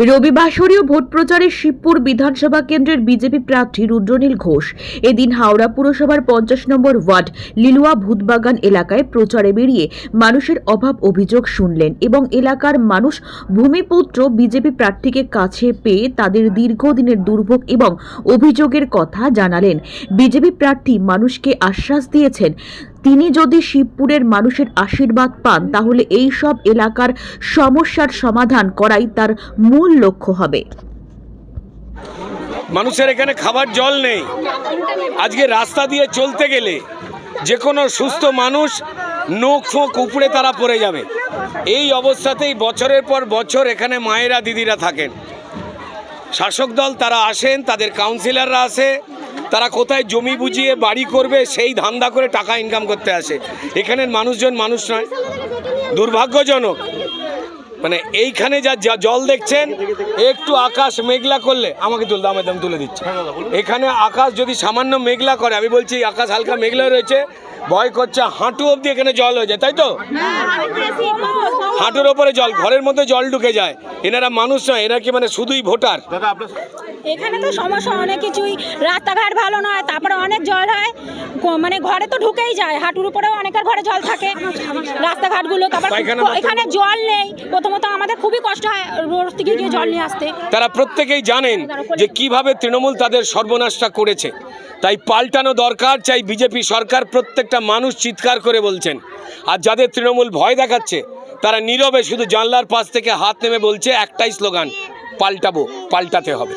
রবিবাসরীয় vote প্রচারে শিবপুর বিধানসভা কেন্দ্রের বিজেপি প্রার্থী রুদ্রনীল ঘোষ এদিন হাওড়া পুরসভার 50 নম্বর ওয়ার্ড লিলুয়া ভূতবাগান এলাকায় প্রচারে বেরিয়ে মানুষের অভাব অভিযোগ শুনলেন এবং এলাকার মানুষ ভূমিপুত্র বিজেপি প্রার্থীকে কাছে পেয়ে তাদের দীর্ঘদিনের দুর্ভোগ এবং অভিযোগের কথা জানালেন। বিজেপি প্রার্থী মানুষকে আশ্বাস দিয়েছেন তিনি যদি শিবপুরের মানুষের আশীর্বাদ পান তাহলে এই সব এলাকার সমস্যার সমাধান করাই তার মূল লক্ষ্য হবে। মানুষের এখানে খাবার জল নেই, আজকে রাস্তা দিয়ে চলতে গেলে যে কোনো সুস্থ মানুষ নোক ফোঁক উপড়ে তারা পড়ে যাবে। এই অবস্থাতেই বছরের পর বছর এখানে মায়েরা দিদিরা থাকেন। শাসক দল তারা আসেন, তাদের কাউন্সিলররা আসে, তারা কোথায় জমি বুঝিয়ে বাড়ি করবে সেই ধান্দা করে টাকা ইনকাম করতে আসে। এখানের মানুষজন মানুষ নয়, দুর্ভাগ্যজনক। মানে এইখানে যা জল দেখছেন, একটু আকাশ মেঘলা করলে আমাকে তুলে দিচ্ছে। এখানে আকাশ যদি সামান্য মেঘলা করে, আমি বলছি আকাশ হালকা মেঘলা রয়েছে, ভয় করছে হাঁটু অবধি এখানে জল হয়ে যায়, তাই তো? হাঁটুর ওপরে জল, ঘরের মধ্যে জল ঢুকে যায়। এনারা মানুষ নয়, এরা কি মানে শুধুই ভোটার? এখানে তো সমস্যা অনেক কিছুই, রাস্তাঘাট ভালো নয়, তারপরে অনেক জল হয়, মানে ঘরে তো ঢুকেই যায়, হাঁটুর উপরেও অনেকের ঘরে জল থাকে, রাস্তাঘাটগুলো। তারপর এখানে জল নেই, প্রথমত আমাদের খুবই কষ্ট হয় রোড থেকে গিয়ে জল নিয়ে আসতে। তারা প্রত্যেকেই জানেন যে কিভাবে তৃণমূল তাদের সর্বনাশটা করেছে, তাই পাল্টানো দরকার। চাই বিজেপি সরকার, প্রত্যেকটা মানুষ চিৎকার করে বলছেন। আর যাদের তৃণমূল ভয় দেখাচ্ছে তারা নীরবে শুধু জানলার পাশ থেকে হাত নেমে বলছে একটাই স্লোগান, পাল্টাবো, পাল্টাতে হবে।